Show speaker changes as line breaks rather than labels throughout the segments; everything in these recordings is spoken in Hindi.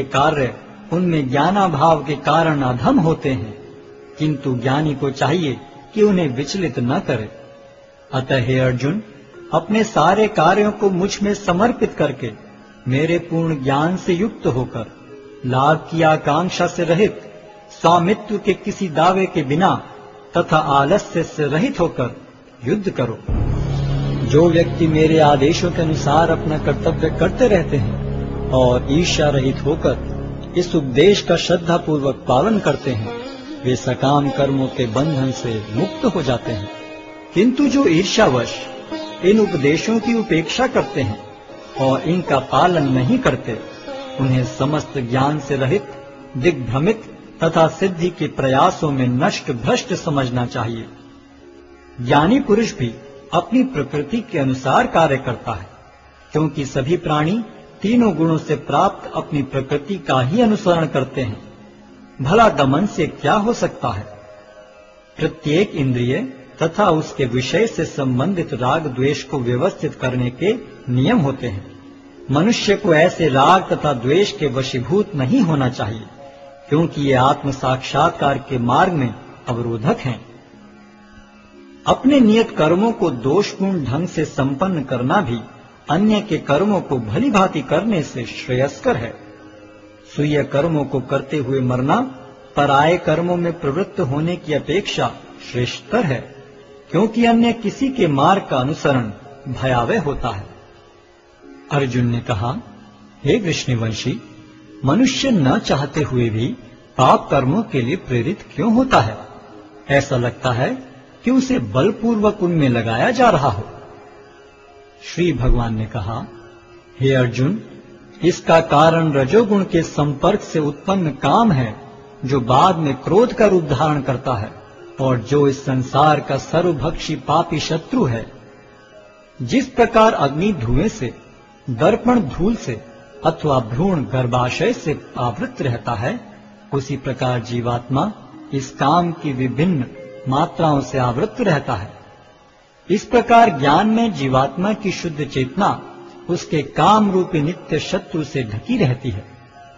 ये कार्य उनमें ज्ञानाभाव के कारण अधम होते हैं, किंतु ज्ञानी को चाहिए कि उन्हें विचलित न करे। अतः हे अर्जुन, अपने सारे कार्यों को मुझ में समर्पित करके मेरे पूर्ण ज्ञान से युक्त होकर, लाभ की आकांक्षा से रहित, स्वामित्व के किसी दावे के बिना तथा आलस्य से रहित होकर युद्ध करो। जो व्यक्ति मेरे आदेशों के अनुसार अपना कर्तव्य करते रहते हैं और ईर्ष्या रहित होकर इस उपदेश का श्रद्धा पूर्वक पालन करते हैं, वे सकाम कर्मों के बंधन से मुक्त हो जाते हैं। किंतु जो ईर्ष्यावश इन उपदेशों की उपेक्षा करते हैं और इनका पालन नहीं करते, उन्हें समस्त ज्ञान से रहित, दिग्भ्रमित तथा सिद्धि के प्रयासों में नष्ट भ्रष्ट समझना चाहिए। ज्ञानी पुरुष भी अपनी प्रकृति के अनुसार कार्य करता है, क्योंकि सभी प्राणी तीनों गुणों से प्राप्त अपनी प्रकृति का ही अनुसरण करते हैं। भला दमन से क्या हो सकता है? प्रत्येक इंद्रिय तथा उसके विषय से संबंधित राग द्वेष को व्यवस्थित करने के नियम होते हैं। मनुष्य को ऐसे राग तथा द्वेष के वशीभूत नहीं होना चाहिए, क्योंकि ये आत्म साक्षात्कार के मार्ग में अवरोधक हैं। अपने नियत कर्मों को दोषपूर्ण ढंग से संपन्न करना भी अन्य के कर्मों को भली भांति करने से श्रेयस्कर है। स्वीय कर्मों को करते हुए मरना पराये कर्मों में प्रवृत्त होने की अपेक्षा श्रेष्ठतर है, क्योंकि अन्य किसी के मार्ग का अनुसरण भयावह होता है। अर्जुन ने कहा, हे वृष्णिवंशी, मनुष्य न चाहते हुए भी पाप कर्मों के लिए प्रेरित क्यों होता है? ऐसा लगता है कि उसे बलपूर्वक उनमें लगाया जा रहा हो। श्री भगवान ने कहा, हे अर्जुन, इसका कारण रजोगुण के संपर्क से उत्पन्न काम है, जो बाद में क्रोध का रूप धारण करता है और जो इस संसार का सर्वभक्षी पापी शत्रु है। जिस प्रकार अग्नि धुएं से, दर्पण धूल से अथवा भ्रूण गर्भाशय से आवृत रहता है, उसी प्रकार जीवात्मा इस काम की विभिन्न मात्राओं से आवृत रहता है। इस प्रकार ज्ञान में जीवात्मा की शुद्ध चेतना उसके काम रूपी नित्य शत्रु से ढकी रहती है,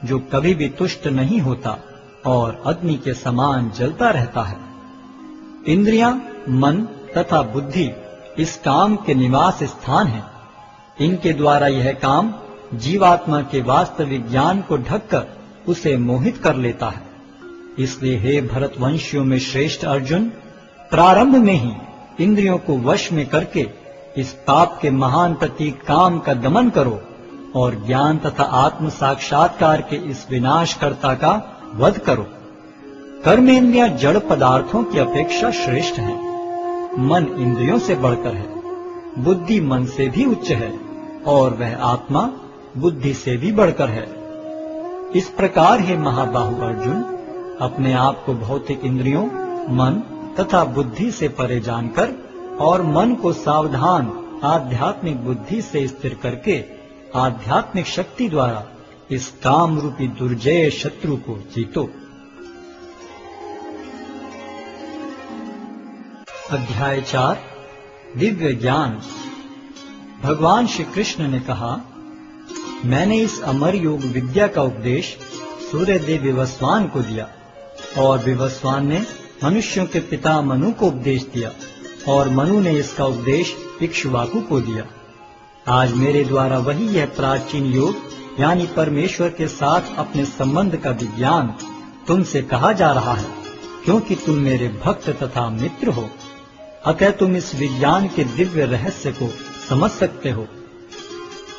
जो कभी भी तुष्ट नहीं होता और अग्नि के समान जलता रहता है। इंद्रियां, मन तथा बुद्धि इस काम के निवास स्थान हैं। इनके द्वारा यह काम जीवात्मा के वास्तविक ज्ञान को ढककर उसे मोहित कर लेता है। इसलिए हे भरतवंशियों में श्रेष्ठ अर्जुन, प्रारंभ में ही इंद्रियों को वश में करके इस पाप के महान प्रतीक काम का दमन करो और ज्ञान तथा आत्म साक्षात्कार के इस विनाशकर्ता का वध करो। कर्मेंद्रियां जड़ पदार्थों की अपेक्षा श्रेष्ठ हैं। मन इंद्रियों से बढ़कर है, बुद्धि मन से भी उच्च है और वह आत्मा बुद्धि से भी बढ़कर है। इस प्रकार हे महाबाहु अर्जुन, अपने आप को भौतिक इंद्रियों, मन तथा बुद्धि से परे जानकर और मन को सावधान आध्यात्मिक बुद्धि से स्थिर करके आध्यात्मिक शक्ति द्वारा इस काम रूपी दुर्जय शत्रु को जीतो। अध्याय 4 दिव्य ज्ञान। भगवान श्री कृष्ण ने कहा, मैंने इस अमर योग विद्या का उपदेश सूर्यदेव विवस्वान को दिया और विवस्वान ने मनुष्यों के पिता मनु को उपदेश दिया और मनु ने इसका उपदेश इक्ष्वाकु को दिया। आज मेरे द्वारा वही यह प्राचीन योग यानी परमेश्वर के साथ अपने संबंध का विज्ञान तुमसे कहा जा रहा है, क्योंकि तुम मेरे भक्त तथा मित्र हो। अतः तुम इस विज्ञान के दिव्य रहस्य को समझ सकते हो।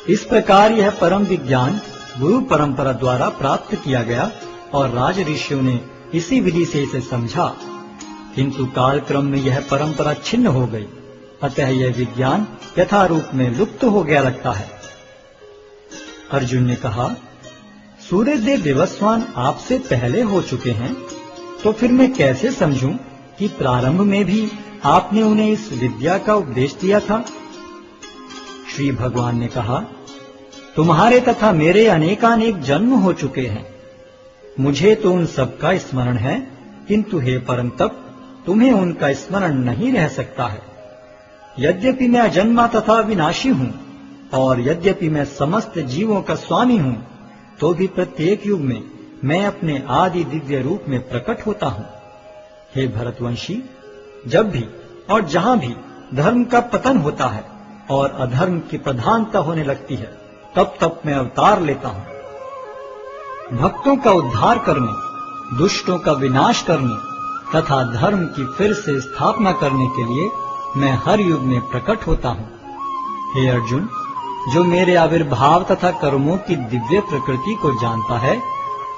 इस प्रकार यह परम विज्ञान गुरु परंपरा द्वारा प्राप्त किया गया और राज ऋषियों ने इसी विधि से इसे समझा, किंतु कालक्रम में यह परंपरा छिन्न हो गई। अतः यह विज्ञान यथारूप में लुप्त हो गया लगता है। अर्जुन ने कहा, सूर्यदेव विवस्वान आपसे पहले हो चुके हैं, तो फिर मैं कैसे समझूं कि प्रारंभ में भी आपने उन्हें इस विद्या का उपदेश दिया था? श्री भगवान ने कहा, तुम्हारे तथा मेरे अनेकानेक जन्म हो चुके हैं। मुझे तो उन सबका स्मरण है, किंतु हे परम तप, तुम्हें उनका स्मरण नहीं रह सकता है। यद्यपि मैं अजन्मा तथा विनाशी हूँ और यद्यपि मैं समस्त जीवों का स्वामी हूँ, तो भी प्रत्येक युग में मैं अपने आदि दिव्य रूप में प्रकट होता हूँ। हे भरतवंशी, जब भी और जहाँ भी धर्म का पतन होता है और अधर्म की प्रधानता होने लगती है, तब तब मैं अवतार लेता हूँ। भक्तों का उद्धार करने, दुष्टों का विनाश करने तथा धर्म की फिर से स्थापना करने के लिए मैं हर युग में प्रकट होता हूँ। हे अर्जुन, जो मेरे आविर्भाव तथा कर्मों की दिव्य प्रकृति को जानता है,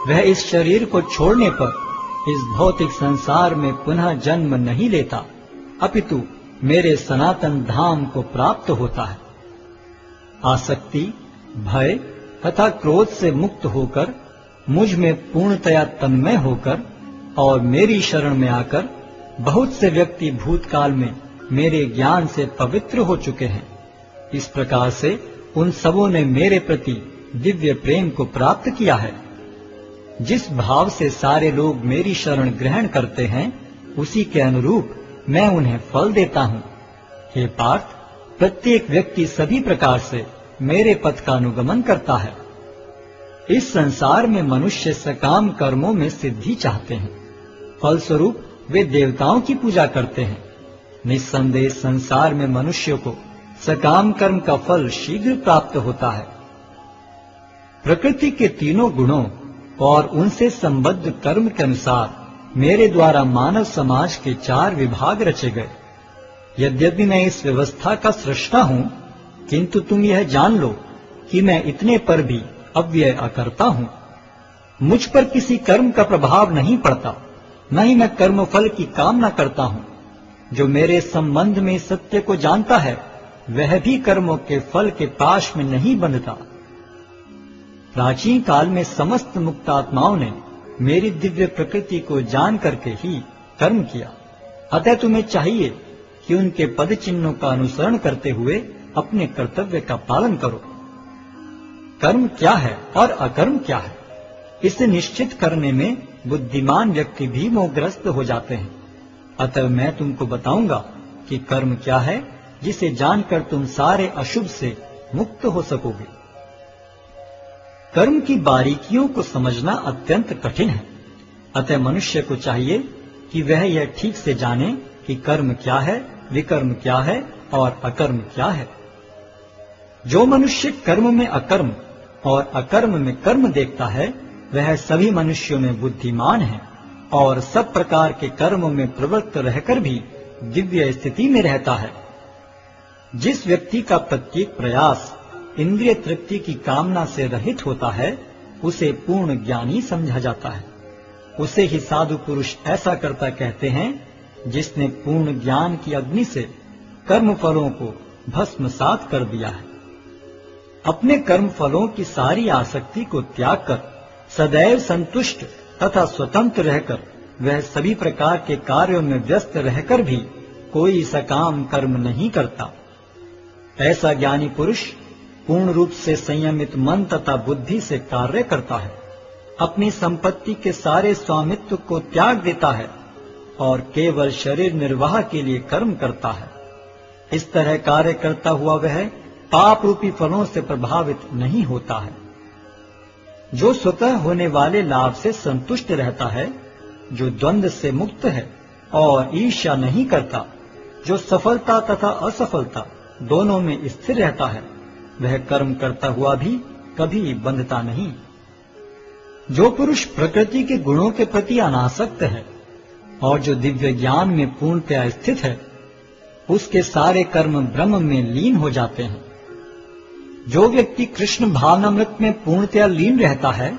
वह इस शरीर को छोड़ने पर इस भौतिक संसार में पुनः जन्म नहीं लेता, अपितु मेरे सनातन धाम को प्राप्त होता है। आसक्ति, भय तथा क्रोध से मुक्त होकर, मुझ में पूर्णतया तन्मय होकर और मेरी शरण में आकर बहुत से व्यक्ति भूतकाल में मेरे ज्ञान से पवित्र हो चुके हैं। इस प्रकार से उन सबों ने मेरे प्रति दिव्य प्रेम को प्राप्त किया है। जिस भाव से सारे लोग मेरी शरण ग्रहण करते हैं, उसी के अनुरूप मैं उन्हें फल देता हूँ। हे पार्थ, प्रत्येक व्यक्ति सभी प्रकार से मेरे पथ का अनुगमन करता है। इस संसार में मनुष्य सकाम कर्मों में सिद्धि चाहते हैं, फलस्वरूप वे देवताओं की पूजा करते हैं। निस्संदेह संसार में मनुष्य को सकाम कर्म का फल शीघ्र प्राप्त होता है। प्रकृति के तीनों गुणों और उनसे संबद्ध कर्म के अनुसार मेरे द्वारा मानव समाज के 4 विभाग रचे गए। यद्यपि मैं इस व्यवस्था का सृष्टा हूँ, किंतु तुम यह जान लो कि मैं इतने पर भी अव्यय अकर्ता हूँ। मुझ पर किसी कर्म का प्रभाव नहीं पड़ता, न ही मैं कर्म फल की कामना करता हूँ। जो मेरे संबंध में सत्य को जानता है, वह भी कर्मों के फल के पाश में नहीं बंधता। प्राचीन काल में समस्त मुक्त आत्माओं ने मेरी दिव्य प्रकृति को जान करके ही कर्म किया। अतः तुम्हें चाहिए कि उनके पद चिन्हों का अनुसरण करते हुए अपने कर्तव्य का पालन करो। कर्म क्या है और अकर्म क्या है, इसे निश्चित करने में बुद्धिमान व्यक्ति भी मोहग्रस्त हो जाते हैं। अतः मैं तुमको बताऊंगा कि कर्म क्या है, जिसे जानकर तुम सारे अशुभ से मुक्त हो सकोगे। कर्म की बारीकियों को समझना अत्यंत कठिन है, अतः मनुष्य को चाहिए कि वह यह ठीक से जाने कि कर्म क्या है, विकर्म क्या है और अकर्म क्या है। जो मनुष्य कर्म में अकर्म और अकर्म में कर्म देखता है, वह सभी मनुष्यों में बुद्धिमान है और सब प्रकार के कर्मों में प्रवृत्त रहकर भी दिव्य स्थिति में रहता है। जिस व्यक्ति का प्रत्येक प्रयास इंद्रिय तृप्ति की कामना से रहित होता है, उसे पूर्ण ज्ञानी समझा जाता है। उसे ही साधु पुरुष ऐसा करता कहते हैं, जिसने पूर्ण ज्ञान की अग्नि से कर्म फलों को भस्मसात कर दिया है। अपने कर्म फलों की सारी आसक्ति को त्याग कर सदैव संतुष्ट तथा स्वतंत्र रहकर वह सभी प्रकार के कार्यों में व्यस्त रहकर भी कोई सकाम कर्म नहीं करता। ऐसा ज्ञानी पुरुष पूर्ण रूप से संयमित मन तथा बुद्धि से कार्य करता है, अपनी संपत्ति के सारे स्वामित्व को त्याग देता है और केवल शरीर निर्वाह के लिए कर्म करता है। इस तरह कार्य करता हुआ वह पाप रूपी फलों से प्रभावित नहीं होता है। जो स्वतः होने वाले लाभ से संतुष्ट रहता है, जो द्वंद्व से मुक्त है और ईर्ष्या नहीं करता, जो सफलता तथा असफलता दोनों में स्थिर रहता है, वह कर्म करता हुआ भी कभी बंधता नहीं। जो पुरुष प्रकृति के गुणों के प्रति अनासक्त है और जो दिव्य ज्ञान में पूर्णतया स्थित है, उसके सारे कर्म ब्रह्म में लीन हो जाते हैं। जो व्यक्ति कृष्ण भावनामृत में पूर्णतया लीन रहता है,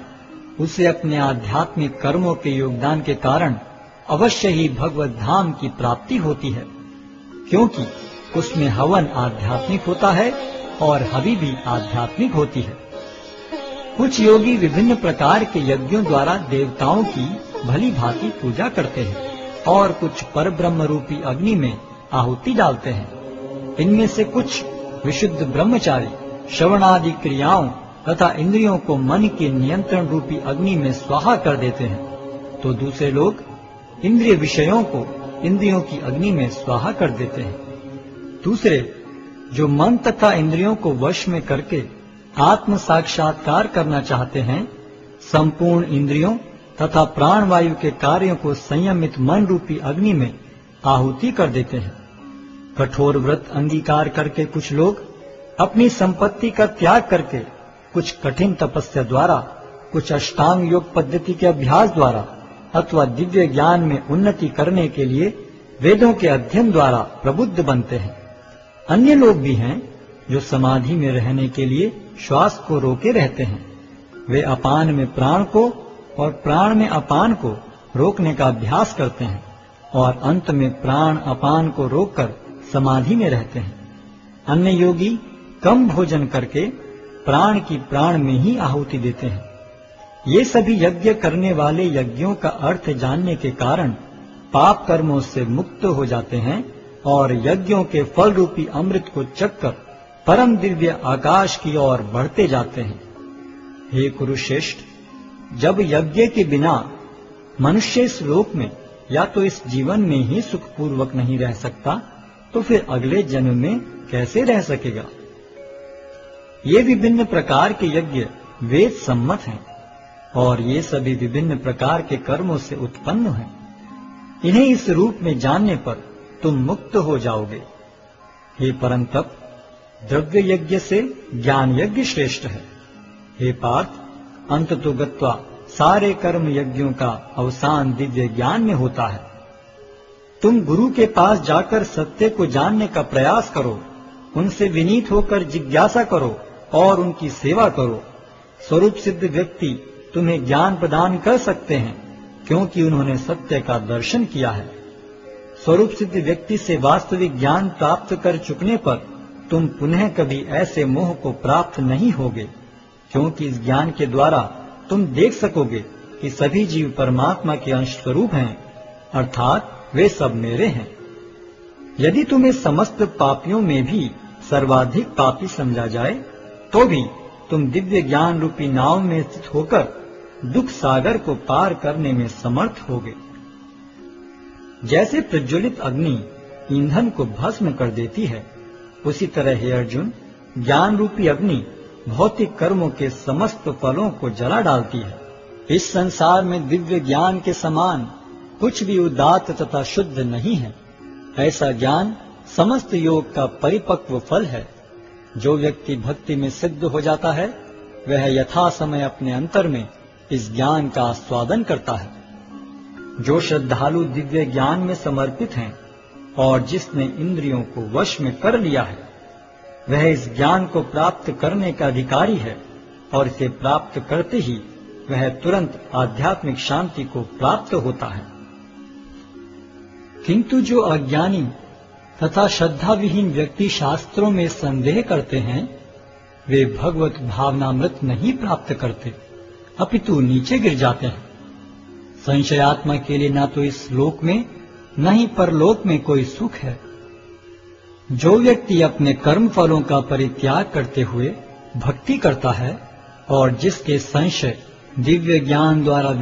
उसे अपने आध्यात्मिक कर्मों के योगदान के कारण अवश्य ही भगवत धाम की प्राप्ति होती है, क्योंकि उसमें हवन आध्यात्मिक होता है और हवि भी आध्यात्मिक होती है। कुछ योगी विभिन्न प्रकार के यज्ञों द्वारा देवताओं की भली भांति पूजा करते हैं और कुछ परब्रह्म रूपी अग्नि में आहुति डालते हैं। इनमें से कुछ विशुद्ध ब्रह्मचारी श्रवण आदि क्रियाओं तथा इंद्रियों को मन के नियंत्रण रूपी अग्नि में स्वाहा कर देते हैं, तो दूसरे लोग इंद्रिय विषयों को इंद्रियों की अग्नि में स्वाहा कर देते हैं। दूसरे जो मन तथा इंद्रियों को वश में करके आत्म साक्षात्कार करना चाहते हैं, संपूर्ण इंद्रियों तथा प्राणवायु के कार्यों को संयमित मन रूपी अग्नि में आहुति कर देते हैं। कठोर व्रत अंगीकार करके कुछ लोग अपनी संपत्ति का त्याग करके, कुछ कठिन तपस्या द्वारा, कुछ अष्टांग योग पद्धति के अभ्यास द्वारा अथवा दिव्य ज्ञान में उन्नति करने के लिए वेदों के अध्ययन द्वारा प्रबुद्ध बनते हैं। अन्य लोग भी हैं जो समाधि में रहने के लिए श्वास को रोके रहते हैं। वे अपान में प्राण को और प्राण में अपान को रोकने का अभ्यास करते हैं और अंत में प्राण अपान को रोककर समाधि में रहते हैं। अन्य योगी कम भोजन करके प्राण की प्राण में ही आहुति देते हैं। ये सभी यज्ञ करने वाले यज्ञों का अर्थ जानने के कारण पाप कर्मों से मुक्त हो जाते हैं और यज्ञों के फल रूपी अमृत को चखकर परम दिव्य आकाश की ओर बढ़ते जाते हैं। हे कुरुश्रेष्ठ, जब यज्ञ के बिना मनुष्य इस लोक में या तो इस जीवन में ही सुखपूर्वक नहीं रह सकता, तो फिर अगले जन्म में कैसे रह सकेगा? ये विभिन्न प्रकार के यज्ञ वेद सम्मत हैं और ये सभी विभिन्न प्रकार के कर्मों से उत्पन्न हैं। इन्हें इस रूप में जानने पर तुम मुक्त हो जाओगे। हे परम तप, द्रव्य यज्ञ से ज्ञान यज्ञ श्रेष्ठ है। हे पार्थ, अंततो गत्वा सारे कर्म यज्ञों का अवसान दिव्य ज्ञान में होता है। तुम गुरु के पास जाकर सत्य को जानने का प्रयास करो, उनसे विनीत होकर जिज्ञासा करो और उनकी सेवा करो। स्वरूप सिद्ध व्यक्ति तुम्हें ज्ञान प्रदान कर सकते हैं, क्योंकि उन्होंने सत्य का दर्शन किया है। स्वरूप सिद्ध व्यक्ति से वास्तविक ज्ञान प्राप्त कर चुकने पर तुम पुनः कभी ऐसे मोह को प्राप्त नहीं होगे, क्योंकि इस ज्ञान के द्वारा तुम देख सकोगे कि सभी जीव परमात्मा के अंश स्वरूप हैं, अर्थात वे सब मेरे हैं। यदि तुम्हें समस्त पापियों में भी सर्वाधिक पापी समझा जाए, तो भी तुम दिव्य ज्ञान रूपी नाव में स्थित होकर दुख सागर को पार करने में समर्थ होगे। जैसे प्रज्वलित अग्नि ईंधन को भस्म कर देती है, उसी तरह हे अर्जुन, ज्ञान रूपी अग्नि भौतिक कर्मों के समस्त फलों को जला डालती है। इस संसार में दिव्य ज्ञान के समान कुछ भी उदात्त तथा शुद्ध नहीं है। ऐसा ज्ञान समस्त योग का परिपक्व फल है। जो व्यक्ति भक्ति में सिद्ध हो जाता है, वह यथा समय अपने अंतर में इस ज्ञान का आस्वादन करता है। जो श्रद्धालु दिव्य ज्ञान में समर्पित हैं और जिसने इंद्रियों को वश में कर लिया है, वह इस ज्ञान को प्राप्त करने का अधिकारी है और इसे प्राप्त करते ही वह तुरंत आध्यात्मिक शांति को प्राप्त होता है। किंतु जो अज्ञानी तथा श्रद्धा विहीन व्यक्ति शास्त्रों में संदेह करते हैं, वे भगवत भावनामृत नहीं प्राप्त करते, अपितु नीचे गिर जाते हैं। संशयात्मा के लिए न तो इस लोक में न ही परलोक में कोई सुख है। जो व्यक्ति अपने कर्म फलों का परित्याग करते हुए भक्ति करता है और जिसके संशय दिव्य ज्ञान द्वारा